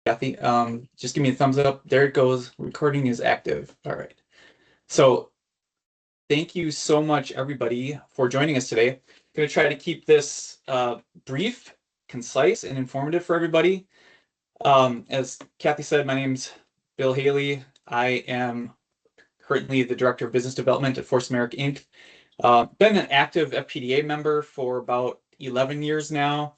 Kathy. Just give me a thumbs up. There it goes. Recording is active. All right. So thank you so much, everybody, for joining us today. I'm going to try to keep this brief, concise, and informative for everybody. As Kathy said, my name's Bill Haley. I am currently the Director of Business Development at Force America, Inc. Been an active FPDA member for about 11 years now.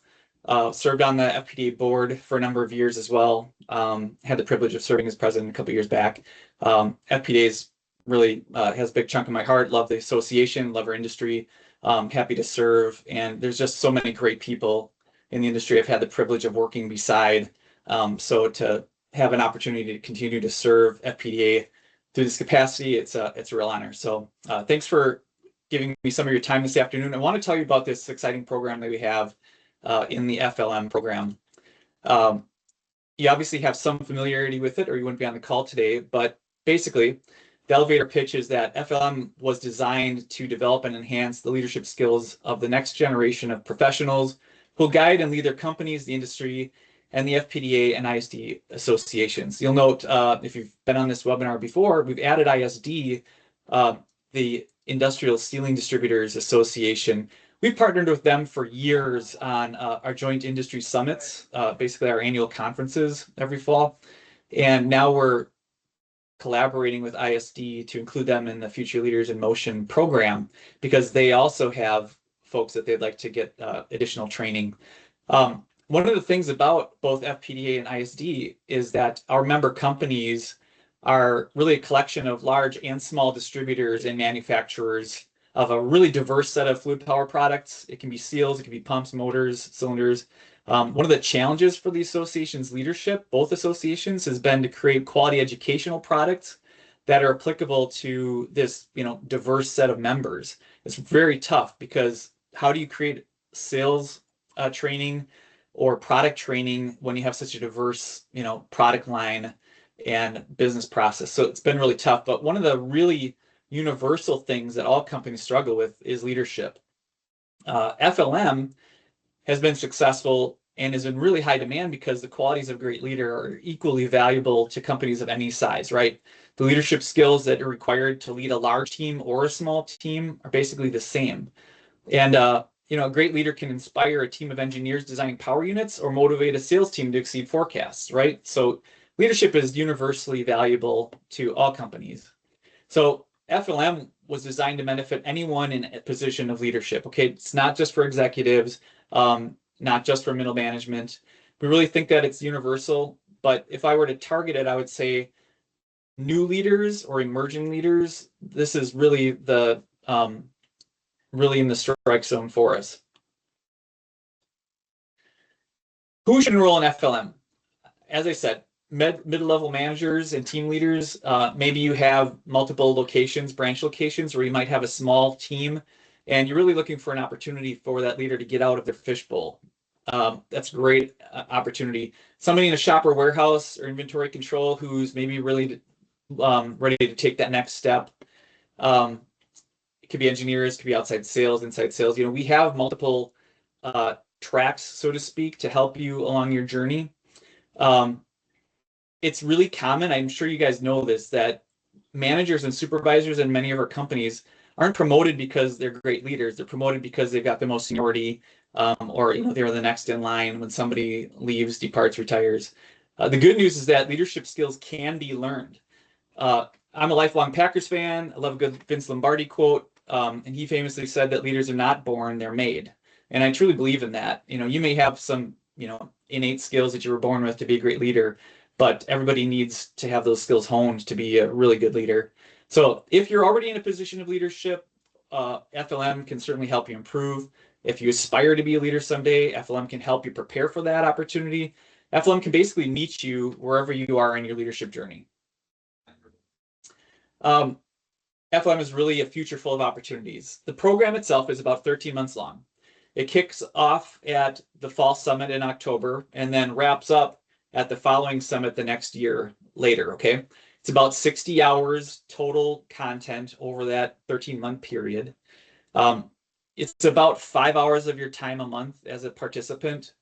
Served on the FPDA board for a number of years as well. Had the privilege of serving as president a couple of years back. FPDA is really has a big chunk of my heart. Love the association, love our industry. Happy to serve. And there's just so many great people in the industry I've had the privilege of working beside. So to have an opportunity to continue to serve FPDA through this capacity, it's a real honor. So thanks for giving me some of your time this afternoon. I want to tell you about this exciting program that we have in the FLM program. You obviously have some familiarity with it or you wouldn't be on the call today, but basically the elevator pitch is that FLM was designed to develop and enhance the leadership skills of the next generation of professionals who will guide and lead their companies, the industry, and the FPDA and ISD associations. You'll note if you've been on this webinar before, we've added ISD, the Industrial Sealing Distributors Association. We've partnered with them for years on our joint industry summits, basically our annual conferences every fall. And now we're collaborating with ISD to include them in the Future Leaders in Motion program because they also have folks that they'd like to get additional training. One of the things about both FPDA and ISD is that our member companies are really a collection of large and small distributors and manufacturers of a really diverse set of fluid power products. It can be seals, it can be pumps, motors, cylinders. One of the challenges for the association's leadership, both associations, has been to create quality educational products that are applicable to this, diverse set of members. It's very tough because how do you create sales training or product training when you have such a diverse, product line and business process? So it's been really tough. But one of the really universal things that all companies struggle with is leadership. FLM has been successful and is in really high demand because the qualities of a great leader are equally valuable to companies of any size, right? The leadership skills that are required to lead a large team or a small team are basically the same. And a great leader can inspire a team of engineers designing power units or motivate a sales team to exceed forecasts, right? So leadership is universally valuable to all companies. So FLM was designed to benefit anyone in a position of leadership. Okay, it's not just for executives, not just for middle management. We really think that it's universal, but if I were to target it, I would say new leaders or emerging leaders. This is really really in the strike zone for us. Who should enroll in FLM? As I said, mid-level managers and team leaders. Maybe you have multiple locations, branch locations, where you might have a small team, and you're really looking for an opportunity for that leader to get out of their fishbowl. That's a great opportunity. Somebody in a shop or warehouse or inventory control who's maybe really ready to take that next step. It could be engineers, it could be outside sales, inside sales. We have multiple tracks, so to speak, to help you along your journey. It's really common, I'm sure you guys know this, that managers and supervisors in many of our companies aren't promoted because they're great leaders. They're promoted because they've got the most seniority, or they're the next in line when somebody leaves, departs, retires. The good news is that leadership skills can be learned. I'm a lifelong Packers fan. I love a good Vince Lombardi quote, and he famously said that leaders are not born, they're made. And I truly believe in that. You may have some, innate skills that you were born with to be a great leader, but everybody needs to have those skills honed to be a really good leader. So if you're already in a position of leadership, FLM can certainly help you improve. If you aspire to be a leader someday, FLM can help you prepare for that opportunity. FLM can basically meet you wherever you are in your leadership journey. FLM is really a future full of opportunities. The program itself is about 13 months long. It kicks off at the Fall Summit in October and then wraps up at the following summit the next year later, okay? It's about 60 hours total content over that 13-month period. It's about 5 hours of your time a month as a participant.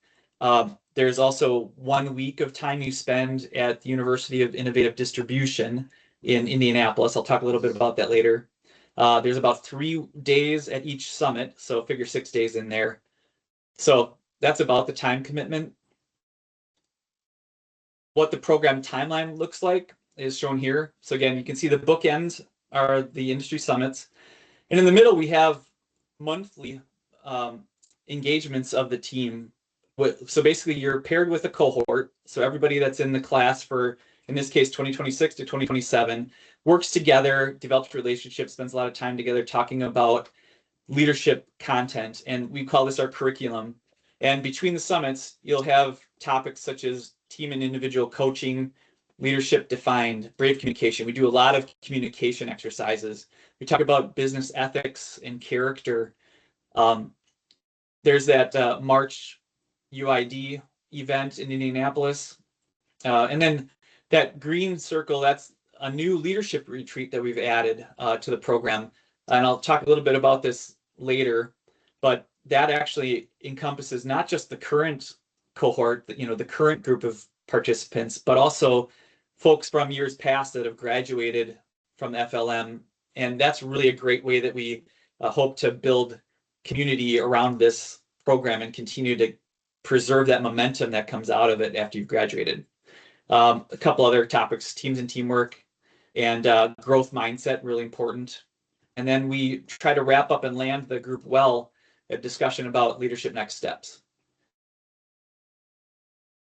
There's also 1 week of time you spend at the University of Innovative Distribution in Indianapolis. I'll talk a little bit about that later. There's about 3 days at each summit, so figure 6 days in there. So that's about the time commitment. What the program timeline looks like is shown here. So again, you can see the bookends are the industry summits. And in the middle, we have monthly engagements of the team. So basically, you're paired with a cohort. So everybody that's in the class for, in this case, 2026 to 2027, works together, develops relationships, spends a lot of time together talking about leadership content. And we call this our curriculum. And between the summits, you'll have topics such as team and individual coaching, leadership defined, brave communication. We do a lot of communication exercises. We talk about business ethics and character. There's that March UID event in Indianapolis. And then that green circle, that's a new leadership retreat that we've added to the program. And I'll talk a little bit about this later, but that actually encompasses not just the current cohort, the current group of participants, but also folks from years past that have graduated from FLM. And that's really a great way that we hope to build community around this program and continue to preserve that momentum that comes out of it after you've graduated. A couple other topics, teams and teamwork, and growth mindset, really important. And then we try to wrap up and land the group well, a discussion about leadership next steps.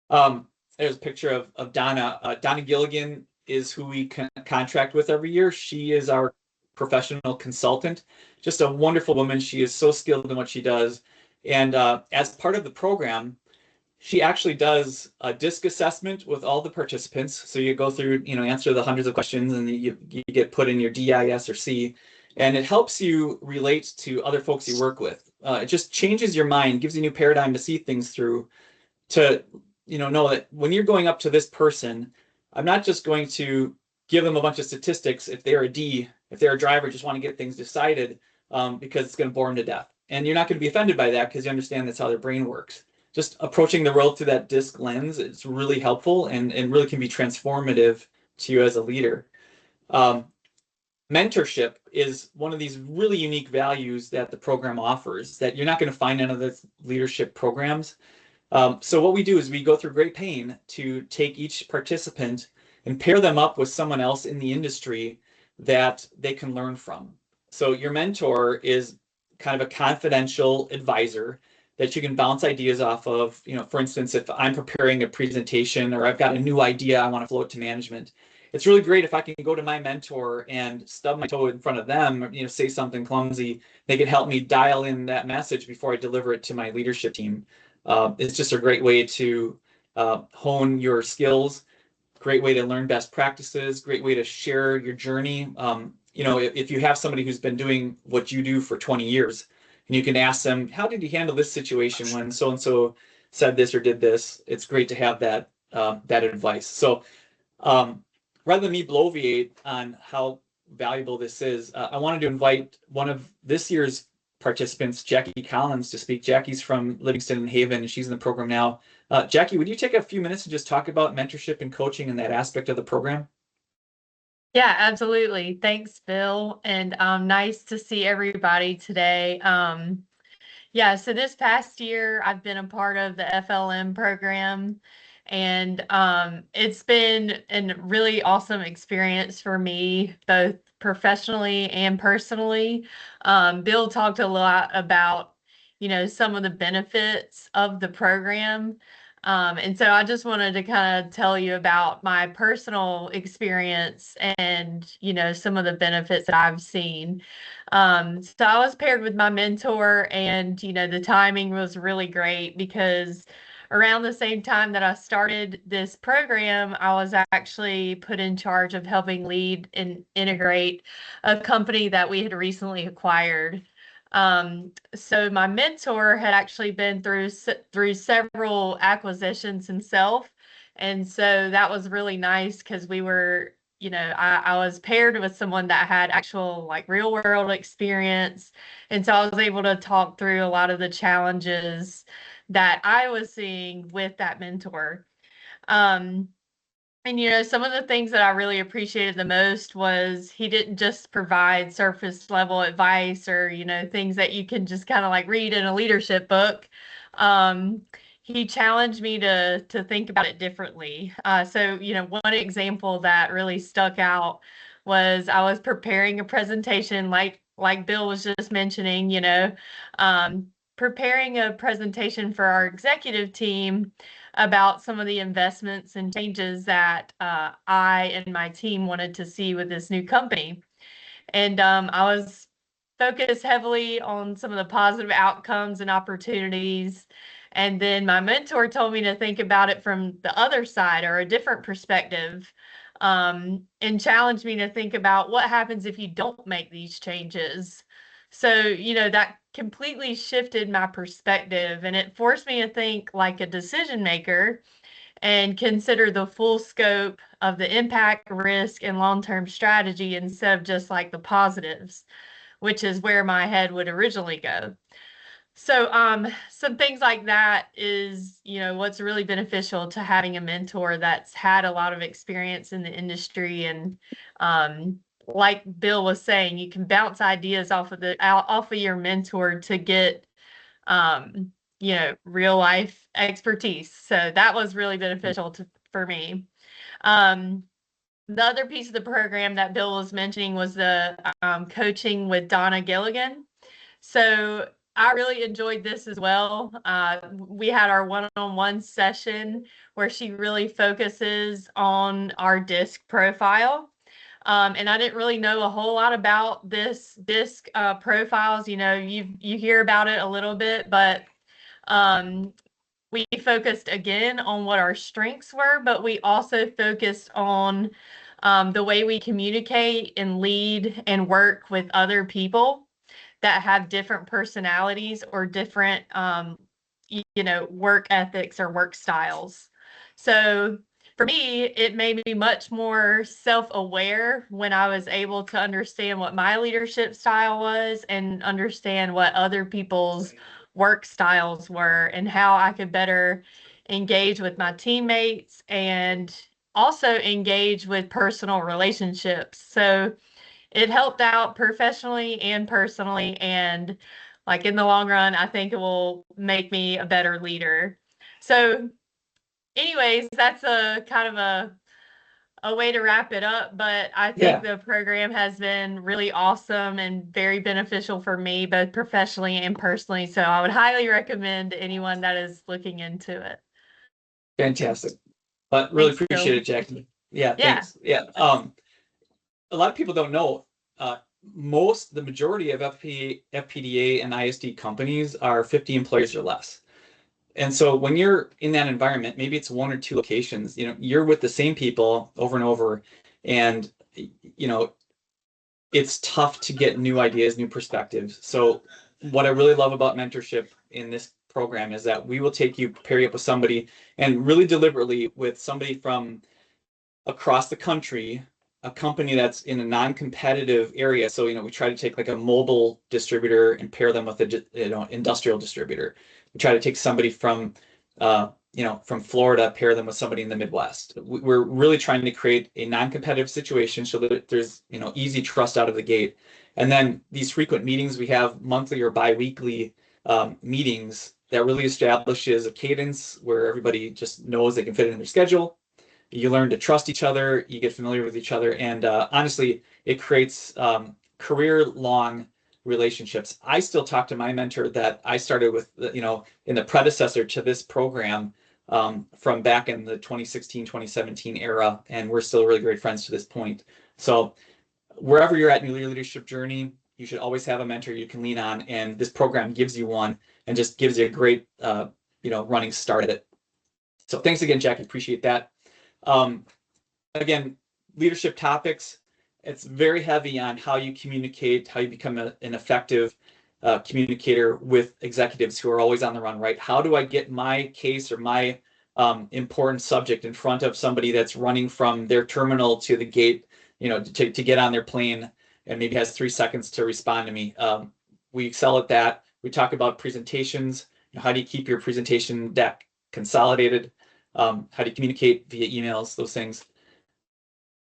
There's a picture of Donna. Donna Gilligan is who we contract with every year. She is our professional consultant, just a wonderful woman. She is so skilled in what she does. And as part of the program, she actually does a DISC assessment with all the participants. So you go through, answer the hundreds of questions, and you get put in your DIS or C. And it helps you relate to other folks you work with. It just changes your mind, gives you a new paradigm to see things through, to know that when you're going up to this person, I'm not just going to give them a bunch of statistics if they're a D, if they're a driver, just want to get things decided because it's going to bore them to death. And you're not going to be offended by that because you understand that's how their brain works. Just approaching the world through that DISC lens, it's really helpful and really can be transformative to you as a leader. Mentorship is one of these really unique values that the program offers that you're not going to find in other leadership programs. So what we do is we go through great pain to take each participant and pair them up with someone else in the industry that they can learn from. So your mentor is kind of a confidential advisor that you can bounce ideas off of. For instance, if I'm preparing a presentation or I've got a new idea I want to float to management, it's really great if I can go to my mentor and stub my toe in front of them, say something clumsy. They can help me dial in that message before I deliver it to my leadership team. It's just a great way to hone your skills, great way to learn best practices, great way to share your journey. If you have somebody who's been doing what you do for 20 years, and you can ask them, how did you handle this situation when so-and-so said this or did this? It's great to have that advice. So rather than me bloviate on how valuable this is, I wanted to invite one of this year's participants, Jackie Collins, to speak. Jackie's from Livingston and Haven, and she's in the program now. Jackie, would you take a few minutes to just talk about mentorship and coaching and that aspect of the program? Yeah, absolutely. Thanks, Bill. And nice to see everybody today. Yeah, so this past year, I've been a part of the FLM program, and it's been a really awesome experience for me, both professionally and personally. Bill talked a lot about, some of the benefits of the program. And so I just wanted to kind of tell you about my personal experience and, some of the benefits that I've seen. So I was paired with my mentor, and, the timing was really great because around the same time that I started this program, I was actually put in charge of helping lead and integrate a company that we had recently acquired. So my mentor had actually been through several acquisitions himself. And so that was really nice because we were, I was paired with someone that had actual real world experience. And so I was able to talk through a lot of the challenges that I was seeing with that mentor. Um, and some of the things that I really appreciated the most was he didn't just provide surface level advice or, things that you can just kind of like read in a leadership book. Um, he challenged me to think about it differently. So, one example that really stuck out was I was preparing a presentation like Bill was just mentioning, preparing a presentation for our executive team about some of the investments and changes that I and my team wanted to see with this new company. And I was focused heavily on some of the positive outcomes and opportunities. And then my mentor told me to think about it from the other side or a different perspective, and challenged me to think about what happens if you don't make these changes. So, that completely shifted my perspective and it forced me to think like a decision maker and consider the full scope of the impact, risk, and long-term strategy instead of just like the positives, which is where my head would originally go. So, some things like that is, what's really beneficial to having a mentor that's had a lot of experience in the industry. And, like Bill was saying, you can bounce ideas off of your mentor to get, real life expertise. So that was really beneficial for me. Um, the other piece of the program that Bill was mentioning was the coaching with Donna Gilligan. So I really enjoyed this as well. We had our one-on-one session where she really focuses on our disc profile. And I didn't really know a whole lot about this disc profiles. You hear about it a little bit, but um, we focused again on what our strengths were, but we also focused on the way we communicate and lead and work with other people that have different personalities or different, work ethics or work styles. So for me, it made me much more self-aware when I was able to understand what my leadership style was and understand what other people's work styles were and how I could better engage with my teammates and also engage with personal relationships. So it helped out professionally and personally. And like in the long run, I think it will make me a better leader. So, anyways, that's a kind of a way to wrap it up. But I think Yeah, the program has been really awesome and very beneficial for me, both professionally and personally. So I would highly recommend anyone that is looking into it. fantastic. But really Thanks, appreciate Bill. it, Jackie. Yeah, Yeah. thanks. Yeah. A lot of people don't know, uh, the majority of FPDA and ISD companies are 50 employees or less. And so when you're in that environment, maybe it's one or two locations, you're with the same people over and over, and it's tough to get new ideas, new perspectives. So what I really love about mentorship in this program is that we will pair you up with somebody, and really deliberately with somebody from across the country, a company that's in a non-competitive area. So, we try to take like a mobile distributor and pair them with a, industrial distributor. We try to take somebody from Florida, pair them with somebody in the Midwest. We're really trying to create a non-competitive situation so that there's, easy trust out of the gate. And then these frequent meetings, we have monthly or bi-weekly meetings that really establishes a cadence where everybody just knows they can fit it in their schedule. You learn to trust each other, you get familiar with each other, and honestly, it creates career-long relationships. I still talk to my mentor that I started with, in the predecessor to this program, from back in the 2016, 2017 era, and we're still really great friends to this point. So wherever you're at in your leadership journey, you should always have a mentor you can lean on, and this program gives you one and just gives you a great, running start at it. So thanks again, Jackie. Appreciate that. Um, Again, leadership topics, it's very heavy on how you communicate, how you become an effective communicator with executives who are always on the run, right? How do I get my case or my important subject in front of somebody that's running from their terminal to the gate, to get on their plane and maybe has 3 seconds to respond to me? We excel at that. We talk about presentations how do you keep your presentation deck consolidated? How do you communicate via emails, those things?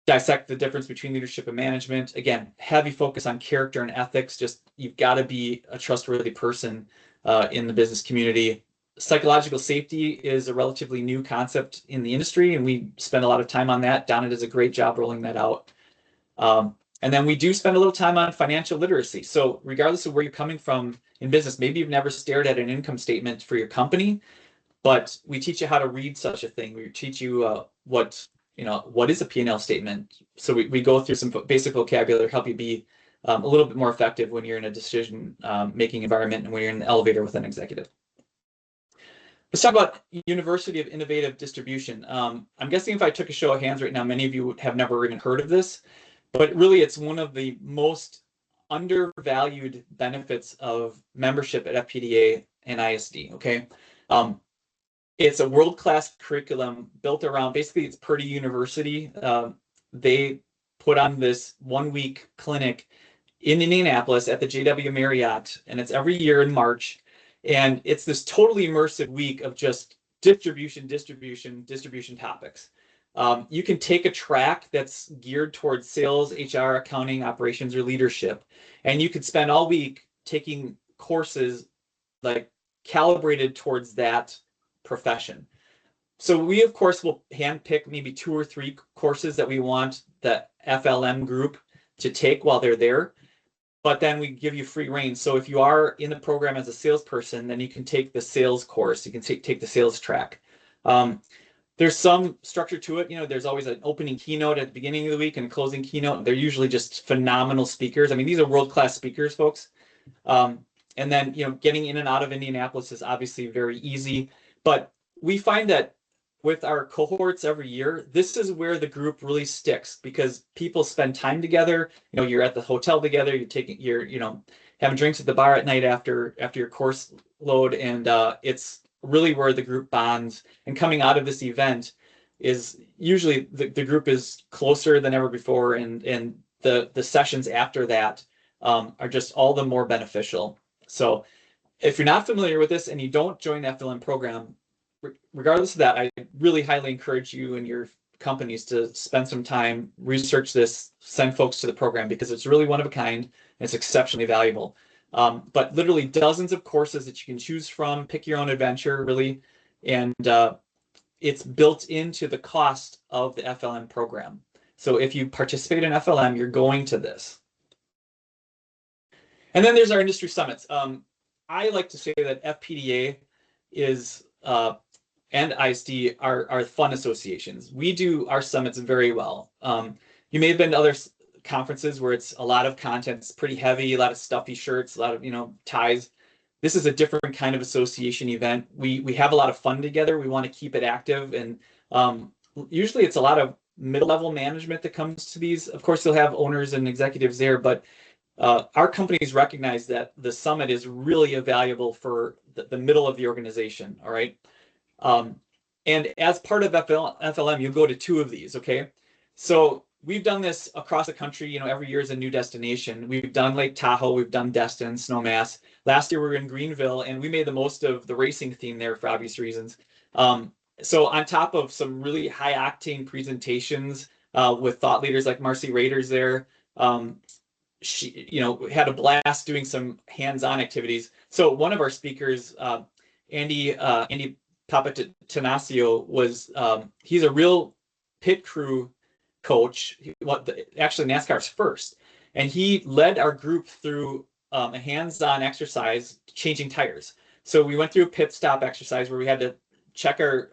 Dissect the difference between leadership and management. Again, heavy focus on character and ethics. Just you've got to be a trustworthy person in the business community. Psychological safety is a relatively new concept in the industry, and we spend a lot of time on that. Donna does a great job rolling that out. And then we do spend a little time on financial literacy. So regardless of where you're coming from in business, maybe you've never stared at an income statement for your company, but we teach you how to read such a thing. We teach you what is a P&L statement. So we go through some basic vocabulary, help you be a little bit more effective when you're in a decision making environment and when you're in the elevator with an executive. Let's talk about University of Innovative Distribution. I'm guessing if I took a show of hands right now, many of you have never even heard of this, but really it's one of the most undervalued benefits of membership at FPDA and ISD, okay? It's a world-class curriculum built around, basically it's Purdy University. They put on this 1-week clinic in Indianapolis at the JW Marriott, and it's every year in March. And it's this totally immersive week of just distribution topics. You can take a track that's geared towards sales, HR, accounting, operations, or leadership, and you could spend all week taking courses like calibrated towards that profession. So we, of course, will handpick maybe 2 or 3 courses that we want the FLM group to take while they're there. But then we give you free reign. So if you are in the program as a salesperson, then you can take the sales course. You can take the sales track. There's some structure to it. There's always an opening keynote at the beginning of the week and a closing keynote. They're usually just phenomenal speakers. I mean, these are world-class speakers, folks. And then, getting in and out of Indianapolis is obviously very easy. But we find that with our cohorts every year, this is where the group really sticks because people spend time together. You're at the hotel together, you're having drinks at the bar at night after your course load, and it's really where the group bonds. And coming out of this event is usually the group is closer than ever before, and the sessions after that are just all the more beneficial. So if you're not familiar with this and you don't join the FLM program, regardless of that, I really highly encourage you and your companies to spend some time, research this, send folks to the program because it's really one of a kind and it's exceptionally valuable. But literally dozens of courses that you can choose from, pick your own adventure, really, and it's built into the cost of the FLM program. So if you participate in FLM, you're going to this. And then there's our industry summits. I like to say that FPDA is and ISD are fun associations. We do our summits very well. You may have been to other conferences where it's a lot of content, it's pretty heavy, a lot of stuffy shirts, a lot of ties. This is a different kind of association event. We have a lot of fun together. We want to keep it active, and usually it's a lot of middle-level management that comes to these. Of course, you'll have owners and executives there, but our companies recognize that the summit is really valuable for the middle of the organization. All right. And as part of FLM, you go to 2 of these. Okay. So we've done this across the country. Every year is a new destination. We've done Lake Tahoe. We've done Destin, Snowmass. Last year we were in Greenville, and we made the most of the racing theme there for obvious reasons. So on top of some really high octane presentations with thought leaders like Marcy Raiders there, she had a blast doing some hands-on activities. So one of our speakers, Andy Papatanasio, was he's a real pit crew coach, actually NASCAR's first, and he led our group through a hands-on exercise changing tires. So we went through a pit stop exercise where we had to check our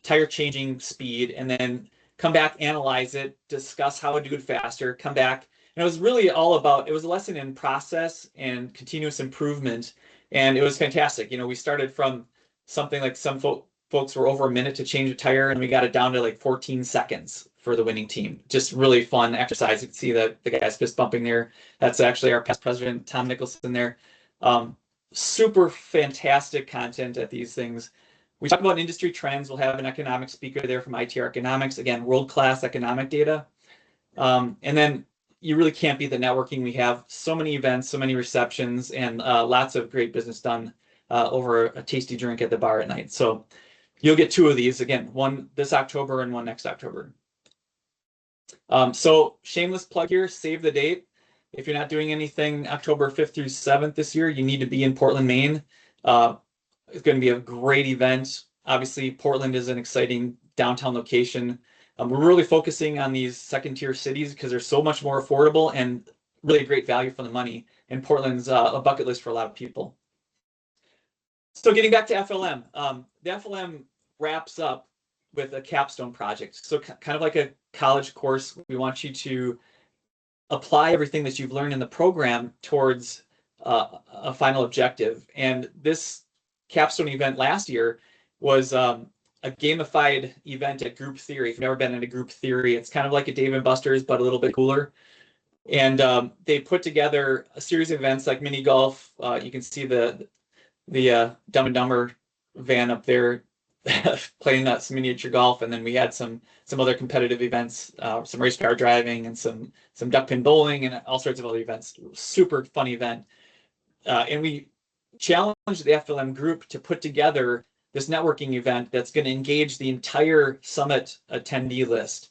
tire changing speed and then come back, analyze it, discuss how to do it faster, come back. And it was really all about, it was a lesson in process and continuous improvement. And it was fantastic. We started from something like some folks were over a minute to change a tire, and we got it down to like 14 seconds for the winning team. Just really fun exercise. You can see the guys fist bumping there. That's actually our past president, Tom Nicholson there. Super fantastic content at these things. We talk about industry trends. We'll have an economic speaker there from ITR Economics. Again, world-class economic data. And then you really can't beat the networking. We have so many events, so many receptions, and lots of great business done over a tasty drink at the bar at night. So you'll get 2 of these, again, one this October and one next October. So shameless plug here, save the date. If you're not doing anything October 5th through 7th this year, you need to be in Portland, Maine. It's going to be a great event. Obviously, Portland is an exciting downtown location. We're really focusing on these second-tier cities because they're so much more affordable and really a great value for the money. And Portland's a bucket list for a lot of people. So getting back to FLM, the FLM wraps up with a capstone project. So kind of like a college course, we want you to apply everything that you've learned in the program towards a final objective. And this capstone event last year was a gamified event at Group Theory. If you've never been in a Group Theory, it's kind of like a Dave and Buster's, but a little bit cooler. And they put together a series of events like mini golf. You can see the Dumb and Dumber van up there playing some miniature golf, and then we had some other competitive events, some race car driving, and some duck pin bowling, and all sorts of other events. Super fun event, and we challenged the FLM group to put together this networking event that's going to engage the entire summit attendee list,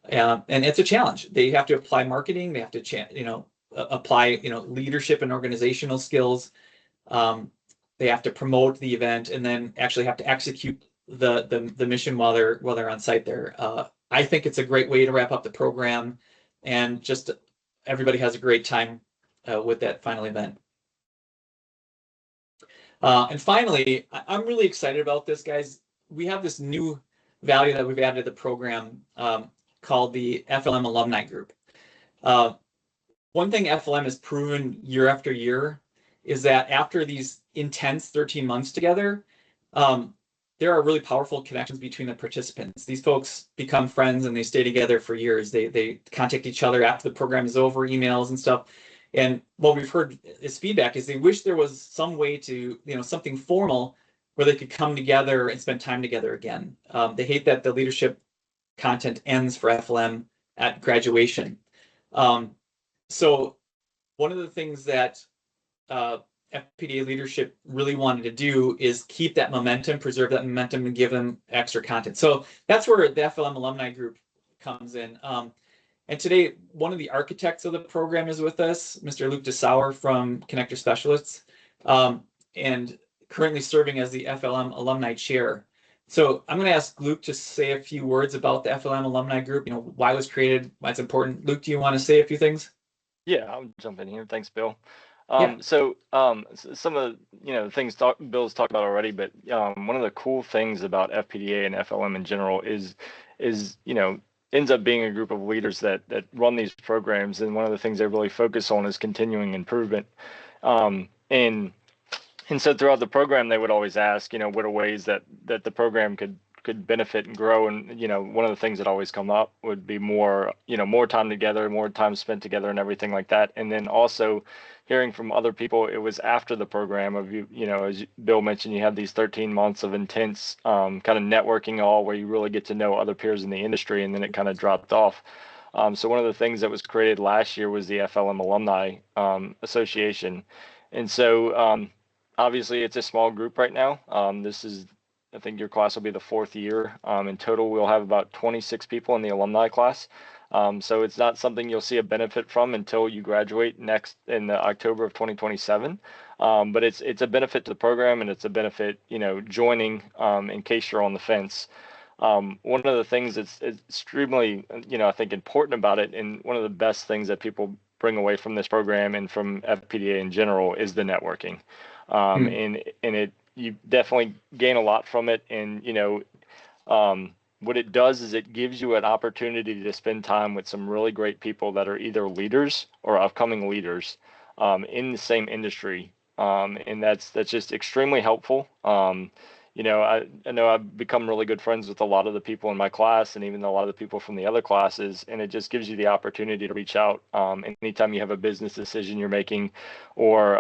and it's a challenge. They have to apply marketing, they have to apply leadership and organizational skills. They have to promote the event and then actually have to execute the mission while they're on site there. I think it's a great way to wrap up the program, and just everybody has a great time with that final event. And finally, I'm really excited about this, guys. We have this new value that we've added to the program called the FLM Alumni Group. One thing FLM has proven year after year is that after these intense 13 months together, there are really powerful connections between the participants. These folks become friends and they stay together for years. They contact each other after the program is over, emails and stuff. And what we've heard as feedback is they wish there was some way to, something formal where they could come together and spend time together again. They hate that the leadership content ends for FLM at graduation. So one of the things that FPDA leadership really wanted to do is keep that momentum, preserve that momentum, and give them extra content. So that's where the FLM Alumni Group comes in. And today, one of the architects of the program is with us, Mr. Luke DeSauer from Connector Specialists, and currently serving as the FLM Alumni Chair. So I'm going to ask Luke to say a few words about the FLM Alumni Group, why it was created, why it's important. Luke, do you want to say a few things? Yeah, I'll jump in here. Thanks, Bill. Yeah. So some of the things Bill's talked about already, but one of the cool things about FPDA and FLM in general is ends up being a group of leaders that run these programs, and one of the things they really focus on is continuing improvement. And so throughout the program, they would always ask, what are ways that the program could benefit and grow. And, one of the things that always come up would be more time together, more time spent together and everything like that. And then also hearing from other people, it was after the program of, as Bill mentioned, you have these 13 months of intense kind of networking all where you really get to know other peers in the industry, and then it kind of dropped off. So one of the things that was created last year was the FLM Alumni Association. And so obviously it's a small group right now. I think your class will be the 4th year. In total, we'll have about 26 people in the alumni class. So it's not something you'll see a benefit from until you graduate next in the October of 2027. But it's a benefit to the program, and it's a benefit, joining in case you're on the fence. One of the things that's extremely, I think important about it, and one of the best things that people bring away from this program and from FPDA in general is the networking. And you definitely gain a lot from it. And, what it does is it gives you an opportunity to spend time with some really great people that are either leaders or upcoming leaders in the same industry. And that's just extremely helpful. I know I've become really good friends with a lot of the people in my class, and even a lot of the people from the other classes, and it just gives you the opportunity to reach out anytime you have a business decision you're making, or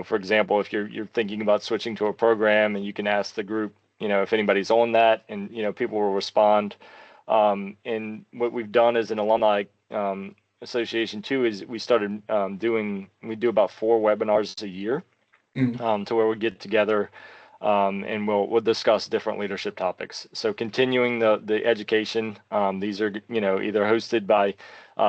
for example, if you're thinking about switching to a program, and you can ask the group, if anybody's on that, and people will respond. And what we've done as an alumni association too is we started we do about 4 webinars a year. to where we get together and we'll discuss different leadership topics. So continuing the education, these are either hosted by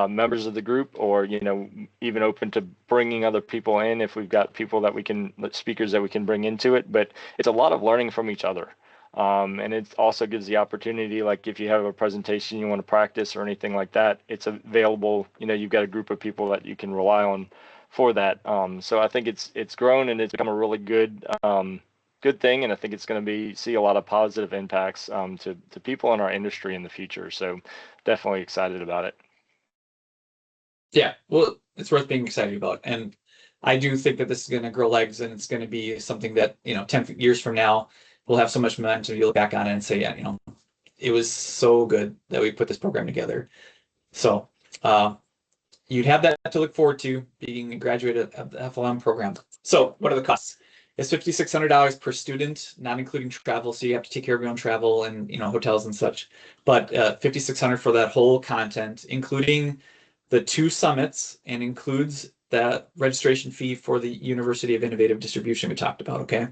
members of the group, or even open to bringing other people in if we've got people that speakers that we can bring into it. But it's a lot of learning from each other. And it also gives the opportunity, like if you have a presentation you want to practice or anything like that, it's available. You've got a group of people that you can rely on for that. So I think it's grown and it's become a really good thing, and I think it's going to see a lot of positive impacts to people in our industry in the future. So definitely excited about it. Yeah, well, it's worth being excited about, and I do think that this is going to grow legs, and it's going to be something that 10 years from now we'll have so much momentum. You look back on it and say, yeah, it was so good that we put this program together. So you'd have that to look forward to, being a graduate of the FLM program. So what are the costs? It's $5,600 per student, not including travel. So you have to take care of your own travel and hotels and such. But $5,600 for that whole content, including the 2 summits, and includes that registration fee for the University of Innovative Distribution we talked about. Okay.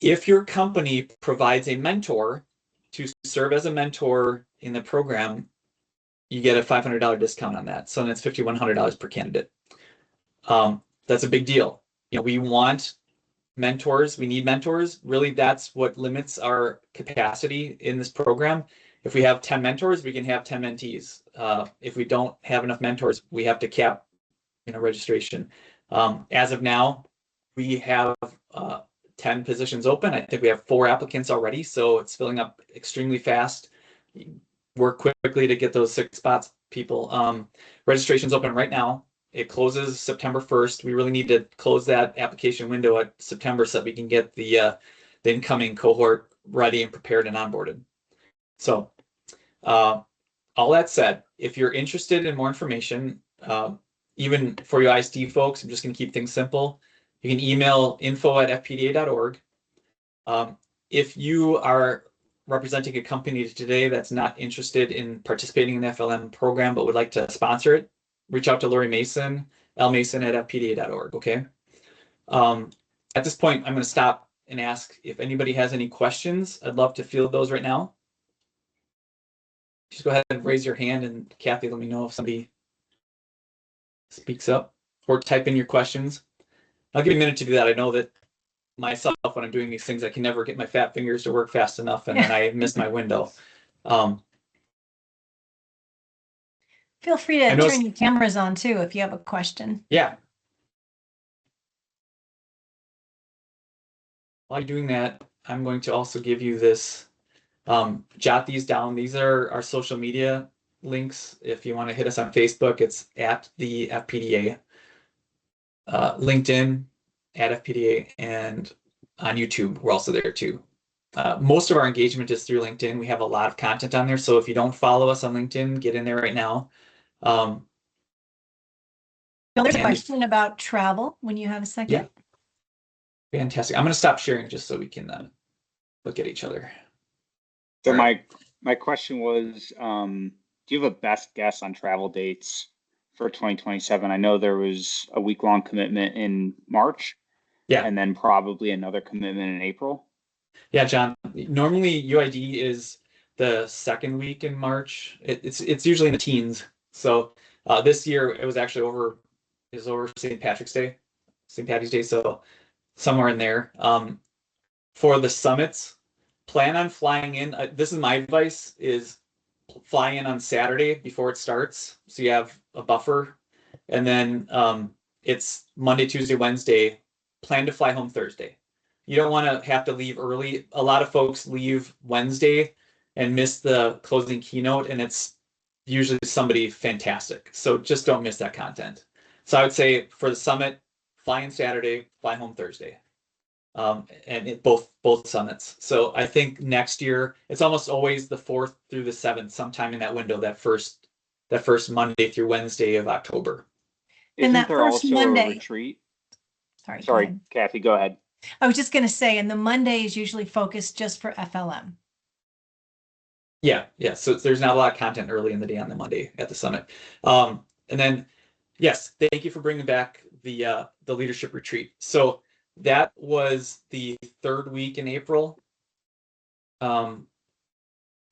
If your company provides a mentor to serve as a mentor in the program, you get a $500 discount on that. So that's $5,100 per candidate. That's a big deal. We want mentors. We need mentors. Really, that's what limits our capacity in this program. If we have 10 mentors, we can have 10 mentees. If we don't have enough mentors, we have to cap registration. As of now, we have 10 positions open. I think we have 4 applicants already, so it's filling up extremely fast. Work quickly to get those 6 spots, people. Registration's open right now. It closes September 1st. We really need to close that application window at September so that we can get the incoming cohort ready and prepared and onboarded. So all that said, if you're interested in more information, even for you ISD folks, I'm just going to keep things simple. You can email info@fpda.org. If you are representing a company today that's not interested in participating in the FLM program but would like to sponsor it, reach out to Lori Mason, lmason@fpda.org. Okay. At this point, I'm going to stop and ask if anybody has any questions. I'd love to field those right now. Just go ahead and raise your hand, and Kathy, let me know if somebody speaks up, or type in your questions. I'll give you a minute to do that. I know that myself, when I'm doing these things, I can never get my fat fingers to work fast enough, and then I miss my window. Feel free to turn your cameras on too if you have a question. Yeah. While you're doing that, I'm going to also give you this. Jot these down. These are our social media links. If you want to hit us on Facebook, it's at the FPDA. LinkedIn at FPDA, and on YouTube, we're also there too. Most of our engagement is through LinkedIn. We have a lot of content on there. So if you don't follow us on LinkedIn, get in there right now. There's a question about travel when you have a second. Yeah. Fantastic. I'm going to stop sharing just so we can look at each other. So my question was, do you have a best guess on travel dates for 2027? I know there was a week-long commitment in March. Yeah. And then probably another commitment in April. Yeah, John. Normally UID is the 2nd week in March. It's usually in the teens. So this year it was actually over St. Patrick's Day, St. Patty's Day. So somewhere in there. For the summits, plan on flying in. This is my advice: is fly in on Saturday before it starts, so you have a buffer, and then it's Monday, Tuesday, Wednesday. Plan to fly home Thursday. You don't want to have to leave early. A lot of folks leave Wednesday and miss the closing keynote, and it's usually somebody fantastic. So just don't miss that content. So I would say for the summit, fly in Saturday, fly home Thursday, and both summits. So I think next year it's almost always the 4th through the 7th, sometime in that window, that first Monday through Wednesday of October. Isn't that there first also Monday- a retreat? Sorry, Sorry, Kathy, go ahead. I was just going to say, and the Monday is usually focused just for FLM. Yeah. So there's not a lot of content early in the day on the Monday at the summit. And then, yes, thank you for bringing back the leadership retreat. So that was the third week in April. I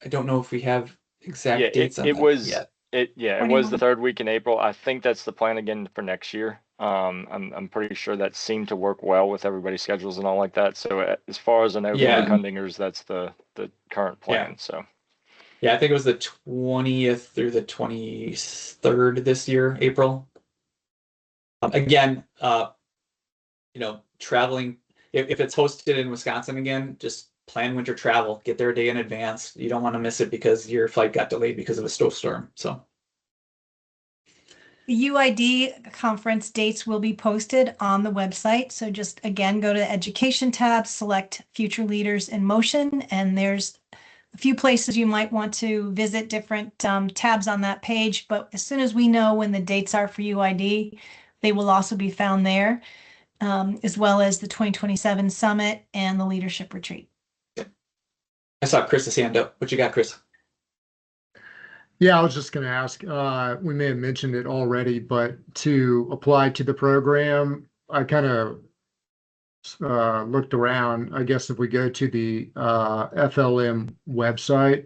don't know if we have exact dates on it that was yet. it was the third week in April. I think that's the plan again for next year. I'm pretty sure that seemed to work well with everybody's schedules and all like that. So as far as I know, for the Kundingers, that's the current plan. So yeah, I think it was the 20th through the 23rd this year, April. Again, traveling, if it's hosted in Wisconsin again, just plan winter travel, get there a day in advance. You don't want to miss it because your flight got delayed because of a snowstorm. So the UID conference dates will be posted on the website. So just again, go to the education tab, select Future Leaders in Motion, and there's a few places you might want to visit different tabs on that page. But as soon as we know when the dates are for UID, they will also be found there, as well as the 2027 Summit and the Leadership Retreat. I saw Chris's hand up. What you got, Chris? Yeah, I was just going to ask, we may have mentioned it already, but to apply to the program, I kind of looked around. I guess if we go to the FLM website,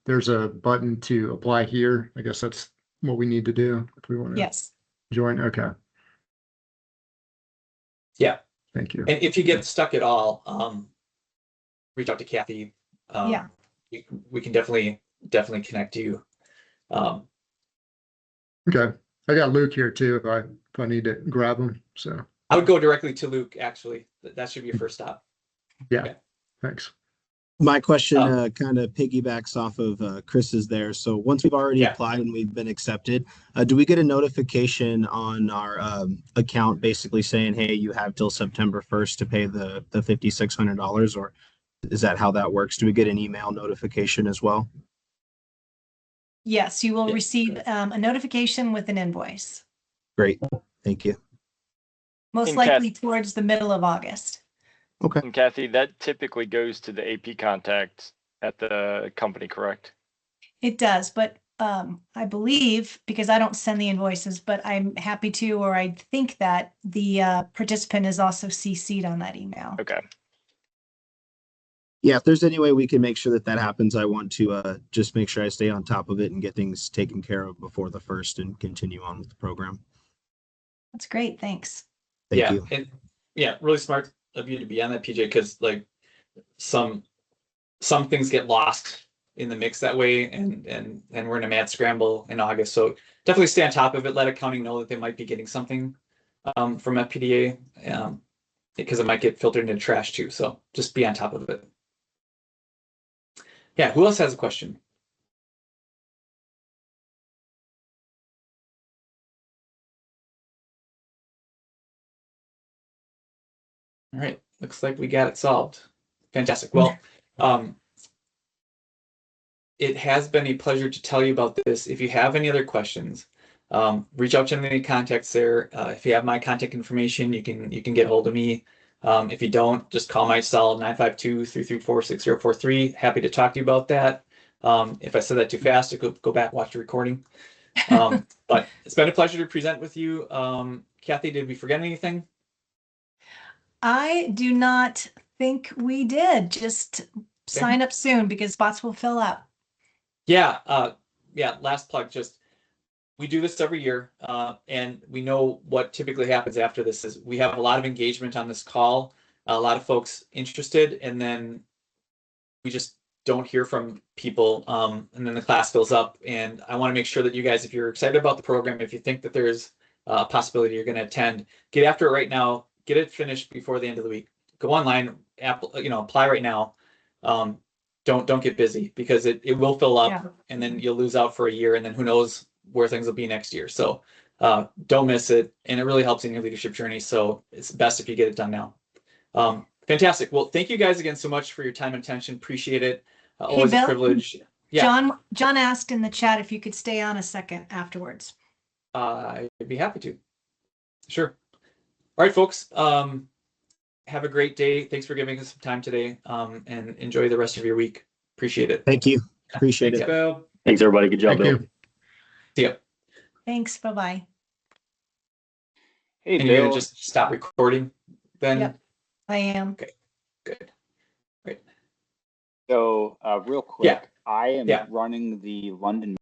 there's a button to apply here. I guess that's what we need to do if we want to join. Okay. Yeah. Thank you. And if you get stuck at all, reach out to Kathy. We can definitely connect you. Okay. I got Luke here too if I need to grab him. So I would go directly to Luke, actually. That should be your first stop. Yeah. Okay. Thanks. My question kind of piggybacks off of Chris's there. So once we've already applied and we've been accepted, do we get a notification on our account basically saying, hey, you have till September 1st to pay the $5,600, or is that how that works? Do we get an email notification as well? Yes, you will receive a notification with an invoice. Great. Thank you. Most likely towards the middle of August. Okay. And Kathy, that typically goes to the AP contact at the company, correct? It does, but I believe, because I don't send the invoices, but I'm happy to, or I think that the participant is also CC'd on that email. Okay. Yeah, if there's any way we can make sure that that happens, I want to just make sure I stay on top of it and get things taken care of before the 1st and continue on with the program. That's great. Thanks. Thank you. And really smart of you to be on that, PJ, because like some things get lost in the mix that way, and we're in a mad scramble in August. So definitely stay on top of it. Let accounting know that they might be getting something from FPDA, because it might get filtered into trash too. So just be on top of it. Yeah, who else has a question? All right, looks like we got it solved. Fantastic. Well, it has been a pleasure to tell you about this. If you have any other questions, reach out to any contacts there. If you have my contact information, you can get hold of me. If you don't, just call my cell 952-334-6043. Happy to talk to you about that. If I said that too fast, go back, watch the recording. But it's been a pleasure to present with you. Kathy, did we forget anything? I do not think we did. Just sign up soon because spots will fill up. Yeah. Last plug, just we do this every year, and we know what typically happens after this is we have a lot of engagement on this call, a lot of folks interested, and then we just don't hear from people, and then the class fills up. And I want to make sure that you guys, if you're excited about the program, if you think that there's a possibility you're going to attend, get after it right now. Get it finished before the end of the week. Go online, apply right now. Don't get busy because it will fill up, and then you'll lose out for a year, and then who knows where things will be next year. So don't miss it, and it really helps in your leadership journey. So it's best if you get it done now. Fantastic. Well, thank you guys again so much for your time and attention. Appreciate it. Always a privilege. Yeah. John asked in the chat if you could stay on a second afterwards. I'd be happy to. Sure. All right, folks. Have a great day. Thanks for giving us some time today, and enjoy the rest of your week. Appreciate it. Thank you. Appreciate Thanks, it. Bill. Thanks, everybody. Good job, Thank Bill. you. See ya. Thanks. Bye-bye. Hey, And you're Bill. gonna just stop recording then? Yep. I am. Okay, good. Great. So, real quick, Yeah. I am Yeah. running the London